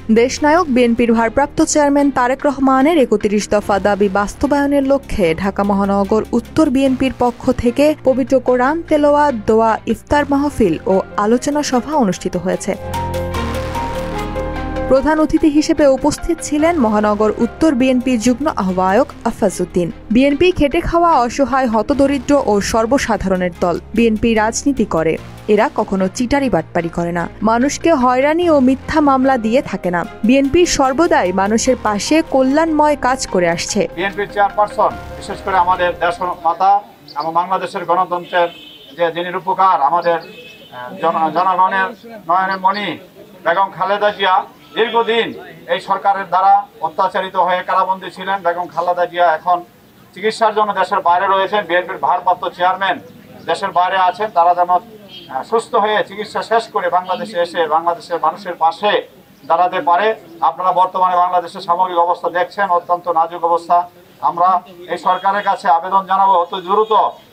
দেশনায়ক বিএনপির ভারপ্রাপ্ত চেয়ারম্যান তারেক রহমানের ৩১ দফা দাবি বাস্তবায়নের লক্ষ্যে ঢাকা মহানগর উত্তর বিএনপির পক্ষ থেকে পবিত্র কোরআন তেলাওয়াত, দোয়া, ইফতার মাহফিল ও আলোচনা সভা অনুষ্ঠিত হয়েছে। প্রধান অতিথি হিসেবে উপস্থিত ছিলেন মহানগর উত্তর বিএনপির যুগ্ম আহ্বায়ক আফাজ উদ্দিন। বিএনপি খেটে খাওয়া অসহায় হতদরিদ্র ও সর্বসাধারণের দল। বিএনপি রাজনীতি করে, এরা কখনো চিটারি বাটপারি করে না, মানুষকে হয়রানি ও মিথ্যা মামলা দিয়ে থাকে না। বিএনপি সর্বদাই মানুষের পাশে কল্যাণময় কাজ করে আসছে। বিএনপির চেয়ারপারসন, বিশেষ করে আমাদের দেশ মাতা এবং বাংলাদেশের গণতন্ত্রের যিনি রূপকার, আমাদের জনগণের নয়নের মণি বেগম খালেদা জিয়া দীর্ঘদিন এই সরকারের দ্বারা অত্যাচারিত হয়ে কারাবন্দী ছিলেন। বেগম খালেদা জিয়া এখন চিকিৎসার জন্য দেশের বাইরে রয়েছেন। বিএনপির ভারপ্রাপ্ত চেয়ারম্যান দেশের বাইরে আছেন, তারা যেন সুস্থ হয়ে চিকিৎসা শেষ করে বাংলাদেশে এসে বাংলাদেশের মানুষের পাশে দাঁড়াতে পারে। আপনারা বর্তমানে বাংলাদেশের সামগ্রিক অবস্থা দেখছেন, অত্যন্ত নাজুক অবস্থা। আমরা এই সরকারের কাছে আবেদন জানাবো অতি দ্রুত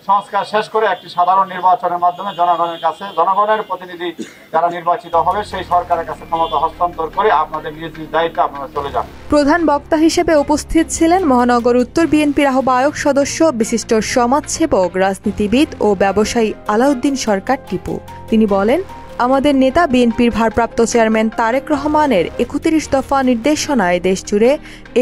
সংস্কার শেষ করে একটি সাধারণ নির্বাচনের মাধ্যমে জনগণের কাছে, জনগণের প্রতিনিধি যারা নির্বাচিত হবে সেই সরকারের কাছে ক্ষমতা হস্তান্তর করে আপনাদের নিজ নিজ দায়িত্বে আপনারা চলে যান। প্রধান বক্তা হিসেবে উপস্থিত ছিলেন মহানগর উত্তর বিএনপির আহ্বায়ক সদস্য, বিশিষ্ট সমাজসেবক, রাজনীতিবিদ ও ব্যবসায়ী আলাউদ্দিন সরকার টিপু। তিনি বলেন, আমাদের নেতা বিএনপির ভারপ্রাপ্ত চেয়ারম্যান তারেক রহমানের ৩১ দফা নির্দেশনায় দেশজুড়ে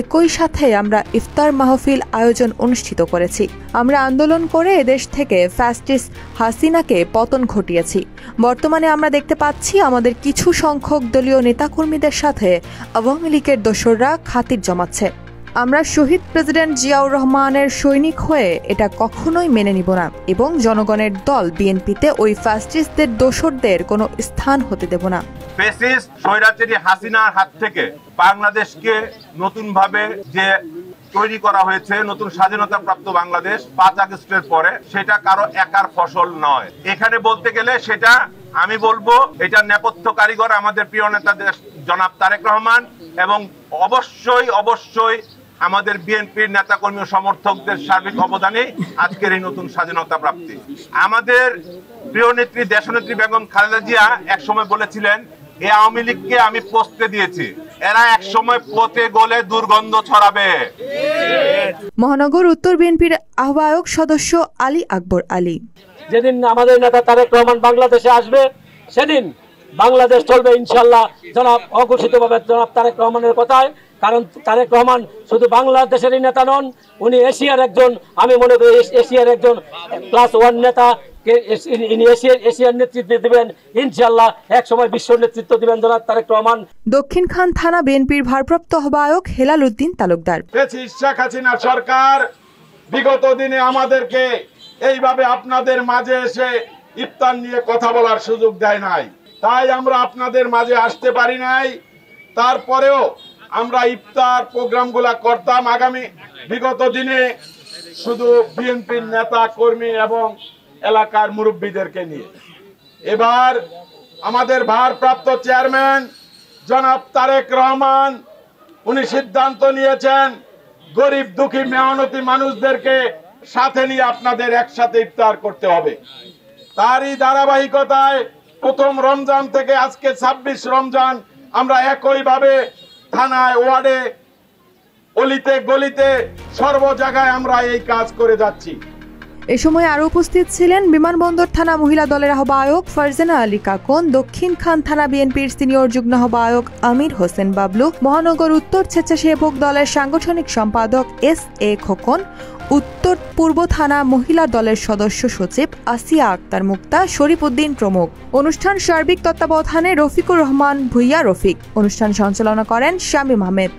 একই সাথে আমরা ইফতার মাহফিল আয়োজন অনুষ্ঠিত করেছি। আমরা আন্দোলন করে এদেশ থেকে ফ্যাসিস্ট হাসিনাকে পতন ঘটিয়েছি। বর্তমানে আমরা দেখতে পাচ্ছি আমাদের কিছু সংখ্যক দলীয় নেতাকর্মীদের সাথে আওয়ামী লীগের দোসররা খাতির জমাচ্ছে। আমরা শহীদ প্রেসিডেন্ট জিয়াউর রহমানের সৈনিক হয়ে এটা কখনোই মেনে নিব না এবং জনগণের দল বিএনপিতে ওই ফ্যাসিস্টদের দোসরদের কোনো স্থান হতে দেব না। ফ্যাসিস্ট স্বৈরাচারী হাসিনার হাত থেকে বাংলাদেশকে নতুনভাবে যে তৈরি করা হয়েছে, নতুন স্বাধীনতা প্রাপ্ত বাংলাদেশ ৫ আগস্টের পরে, সেটা কারো একার ফসল নয়। এখানে বলতে গেলে সেটা আমি বলবো এটা নেপথ্য কারিগর আমাদের প্রিয় নেতা জনাব তারেক রহমান এবং অবশ্যই আমাদের বিএনপির নেতাকর্মী ও সমর্থকদের সার্বিক অবদানে আজকের এই নতুন স্বাধীনতা প্রাপ্তি। আমাদের প্রিয় নেত্রী দেশনেত্রী বেগম খালেদা জিয়া একসময় বলেছিলেন, এই আওয়ামী লীগকে আমি পোস্তে দিয়েছি, এরা একসময় পথে গলে দুর্গন্ধ ছড়াবে। মহানগর উত্তর বিএনপির আহ্বায়ক সদস্য আলী আকবর আলী, যেদিন আমাদের নেতা তারেক রহমান বাংলাদেশে আসবে সেদিন বাংলাদেশ চলবে ইনশাল্লাহ, জনাব অঘোষিতভাবে জনাব তারেক রহমানের কথায়। কারণ তারেক রহমান শুধু বাংলাদেশেরই নেতা নন, উনি এশিয়ার একজন, আমি মনে করি এশিয়ার একজন +1 নেতা। এশিয়ার নেতৃত্ব দিবেন ইনশাল্লাহ, এক সময় বিশ্ব নেতৃত্ব দিবেন জনাব তারেক রহমান। দক্ষিণখান থানা বিএনপির ভারপ্রাপ্ত আহ্বায়ক হেলাল উদ্দিন তালুকদার, শেখ হাসিনা সরকার বিগত দিনে আমাদেরকে এইভাবে আপনাদের মাঝে এসে ইফতার নিয়ে কথা বলার সুযোগ দেয় নাই, তাই আমরা আপনাদের মাঝে আসতে পারি নাই। তারপরেও আমরা ইফতার প্রোগ্রামগুলা করতাম আগামী বিগত দিনে শুধু বিএনপির নেতা কর্মী এবং এলাকার মুরব্বীদেরকে নিয়ে। এবার আমাদের ভারপ্রাপ্ত চেয়ারম্যান জনাব তারেক রহমান উনি সিদ্ধান্ত নিয়েছেন গরিব দুঃখী মেহনতি মানুষদেরকে সাথে নিয়ে আপনাদের একসাথে ইফতার করতে হবে। তারই ধারাবাহিকতায় প্রথম রমজান থেকে আজকে ২৬ রমজান আমরা একইভাবে থানায়, ওয়ার্ডে, অলিতে গলিতে সর্ব জায়গায় আমরা এই কাজ করে যাচ্ছি। এ সময় আরো উপস্থিত ছিলেন বিমানবন্দর থানা মহিলা দলের আহ্বায়ক ফারজানা আলী কাকন, দক্ষিণখান থানা বিএনপির সিনিয়র যুগ্ম আহ্বায়ক আমির হোসেন বাবলু, মহানগর উত্তর স্বেচ্ছাসেবক দলের সাংগঠনিক সম্পাদক এস.এ. খোকন, উত্তর পূর্ব থানা মহিলা দলের সদস্য সচিব আসিয়া আক্তার মুক্তা, শরীফ উদ্দিন প্রমুখ। অনুষ্ঠান সার্বিক তত্ত্বাবধানে রফিকুর রহমান ভুইয়া রফিক। অনুষ্ঠান সঞ্চালনা করেন শামীম আহমেদ।